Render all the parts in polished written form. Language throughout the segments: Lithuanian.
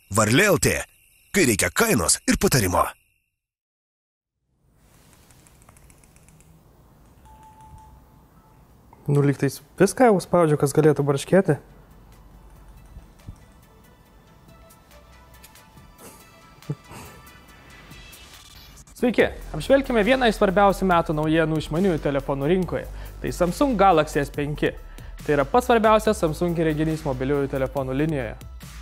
Varlė LT, kai reikia kainos ir patarimo. Lygtais viską jau spaudžiu, kas galėtų barškėti. Sveiki, apžvelkime vieną iš svarbiausių metų naujienų išmaniųjų telefonų rinkoje. Tai Samsung Galaxy S5. Tai yra pats svarbiausias Samsung įrenginys mobiliųjų telefonų linijoje.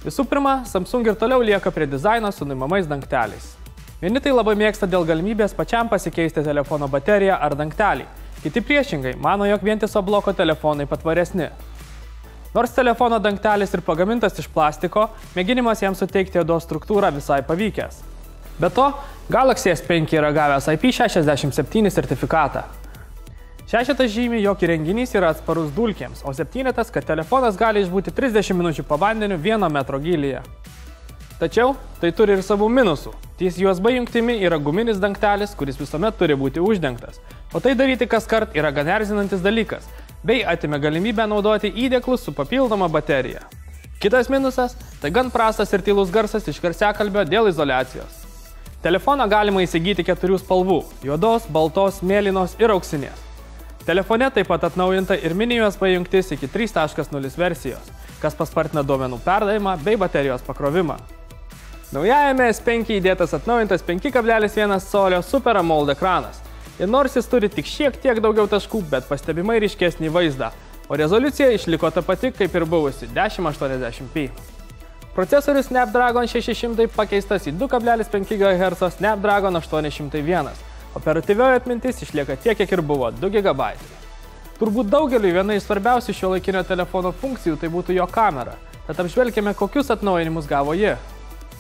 Visų pirma, Samsung ir toliau lieka prie dizaino su nuimamais dangteliais. Vieni tai labai mėgsta dėl galimybės pačiam pasikeisti telefono bateriją ar dangtelį. Kiti priešingai mano, jog vientiso bloko telefonai patvaresni. Nors telefono dangtelis ir pagamintas iš plastiko, mėginimas jam suteikti odos struktūrą visai pavykęs. Be to, Galaxy S5 yra gavęs IP67 sertifikatą. Šešetas žymi, jog įrenginys yra atsparus dulkėms, o septynetas, kad telefonas gali išbūti 30 minučių po vandeniu 1 metro gylyje. Tačiau tai turi ir savų minusų. Ties USB jungtimi yra guminis dangtelis, kuris visuomet turi būti uždengtas, o tai daryti kaskart yra gan erzinantis dalykas, bei atimė galimybę naudoti įdėklus su papildoma baterija. Kitas minusas – tai gan prastas ir tylus garsas iš garsiakalbio dėl izoliacijos. Telefoną galima įsigyti 4 spalvų – juodos, baltos, mėlynos ir auksinės. Telefone taip pat atnaujinta ir mini USB jungtis iki 3.0 versijos, kas paspartina duomenų perdavimą bei baterijos pakrovimą. Naujajame S5 įdėtas atnaujintas 5,1 colio Super AMOLED ekranas. Ir nors jis turi tik šiek tiek daugiau taškų, bet pastebimai ryškesnį vaizdą, o rezoliucija išliko ta pati kaip ir buvusi 1080p. Procesorius Snapdragon 600 pakeistas į 2,5 GHz Snapdragon 801. Operatyvioji atmintis išlieka tiek, kiek ir buvo – 2 GB. Turbūt daugeliui viena iš svarbiausių šiuolaikinio telefono funkcijų tai būtų jo kamera, tad apžvelkime, kokius atnaujinimus gavo ji.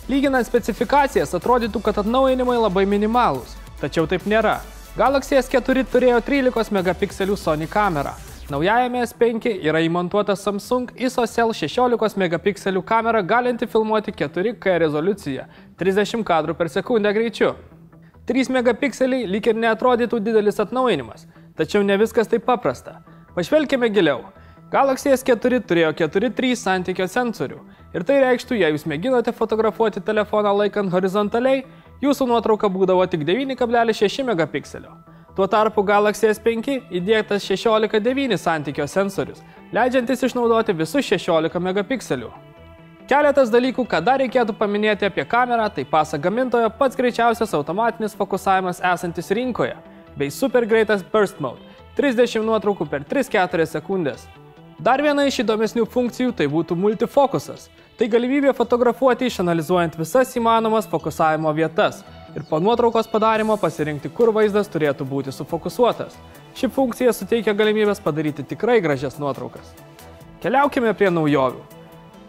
Lyginant specifikacijas, atrodytų, kad atnaujinimai labai minimalūs, tačiau taip nėra. Galaxy S4 turėjo 13 megapikselių Sony kamerą. Naujajame S5 yra įmontuota Samsung ISOCELL 16 megapikselių kamera galinti filmuoti 4K rezoliuciją, 30 kadrų per sekundę greičiu. 3 megapikseliai lyg ir neatrodytų didelis atnaujinimas, tačiau ne viskas taip paprasta. Pažvelkime giliau. Galaxy S4 turėjo 4:3 santykio sensorių ir tai reikštų, jei jūs mėginote fotografuoti telefoną laikant horizontaliai, jūsų nuotrauka būdavo tik 9,6 megapikselio. Tuo tarpu Galaxy S5 įdiegtas 16:9 santykio sensorius, leidžiantis išnaudoti visus 16 megapikselių. Keletas dalykų, ką dar reikėtų paminėti apie kamerą, tai pasak gamintojo pats greičiausias automatinis fokusavimas esantis rinkoje, bei super greitas Burst Mode – 30 nuotraukų per 3-4 sekundės. Dar viena iš įdomesnių funkcijų tai būtų multifokusas. Tai galimybė fotografuoti išanalizuojant visas įmanomas fokusavimo vietas ir po nuotraukos padarimo pasirinkti, kur vaizdas turėtų būti sufokusuotas. Ši funkcija suteikia galimybės padaryti tikrai gražias nuotraukas. Keliaukime prie naujovių.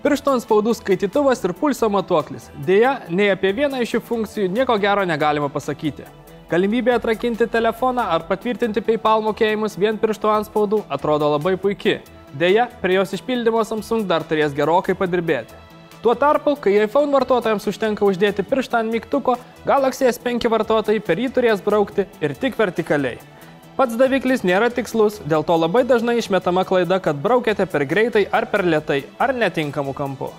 Piršto antspaudų skaitytuvas ir pulso matuoklis. Deja, nei apie vieną iš šių funkcijų nieko gero negalima pasakyti. Galimybė atrakinti telefoną ar patvirtinti PayPal mokėjimus vien piršto antspaudų atrodo labai puiki. Deja, prie jos išpildymo Samsung dar turės gerokai padirbėti. Tuo tarpu, kai iPhone vartotojams užtenka uždėti pirštą ant mygtuko, Galaxy S5 vartotojai per jį turės braukti ir tik vertikaliai. Pats daviklis nėra tikslus, dėl to labai dažnai išmetama klaida, kad braukėte per greitai ar per lėtai, ar netinkamu kampu.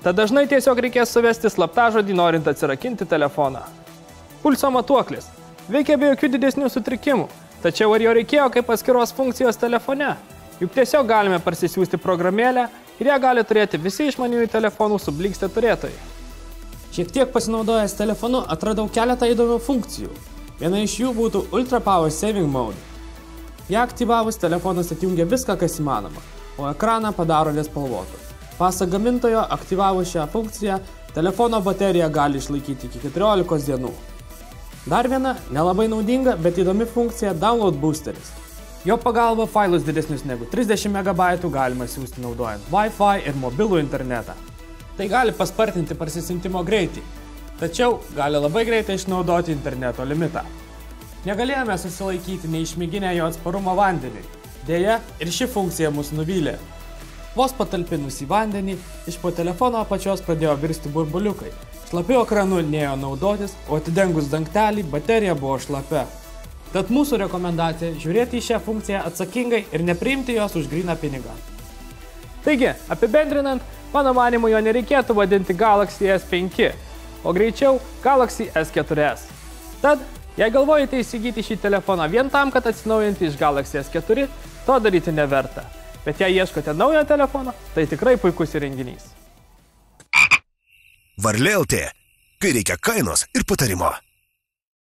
Tad dažnai tiesiog reikės suvesti slaptažodį, norint atsirakinti telefoną. Pulso matuoklis. Veikia be jokių didesnių sutrikimų, tačiau ar jo reikėjo kaip atskiros funkcijos telefone? Juk tiesiog galime parsisiųsti programėlę ir ją gali turėti visi išmaniųjų telefonų su blyksne turėtojai. Šiek tiek pasinaudojęs telefonu atradau keletą įdomių funkcijų. Viena iš jų būtų Ultra Power Saving Mode. Ją aktyvavus telefonas atjungia viską, kas įmanoma, o ekraną padaro nespalvotu. Pasak gamintojo, aktyvavus šią funkciją, telefono baterija gali išlaikyti iki 14 dienų. Dar viena, nelabai naudinga, bet įdomi funkcija Download Boosteris. Jo pagalba failus didesnius negu 30 MB galima siųsti naudojant Wi-Fi ir mobilų internetą. Tai gali paspartinti parsisiuntimo greitį. Tačiau gali labai greitai išnaudoti interneto limitą. Negalėjome susilaikyti neišmėginę jo atsparumą vandeniui. Deja, ir ši funkcija mus nuvylė. Vos patalpinus į vandenį, iš po telefono apačios pradėjo virsti burbuliukai. Šlapiu ekranu nėjo naudotis, o atidengus dangtelį baterija buvo šlapia. Tad mūsų rekomendacija žiūrėti į šią funkciją atsakingai ir nepriimti jos už gryną pinigą. Taigi, apibendrinant, Mano manimu, jo nereikėtų vadinti Galaxy S5, o greičiau Galaxy S4S. Tad, jei galvojate įsigyti šį telefoną vien tam, kad atsinaujinti iš Galaxy S4, to daryti neverta. Bet jei ieškote naujo telefono, tai tikrai puikus įrenginys. Varlė.lt, kai reikia kainos ir patarimo.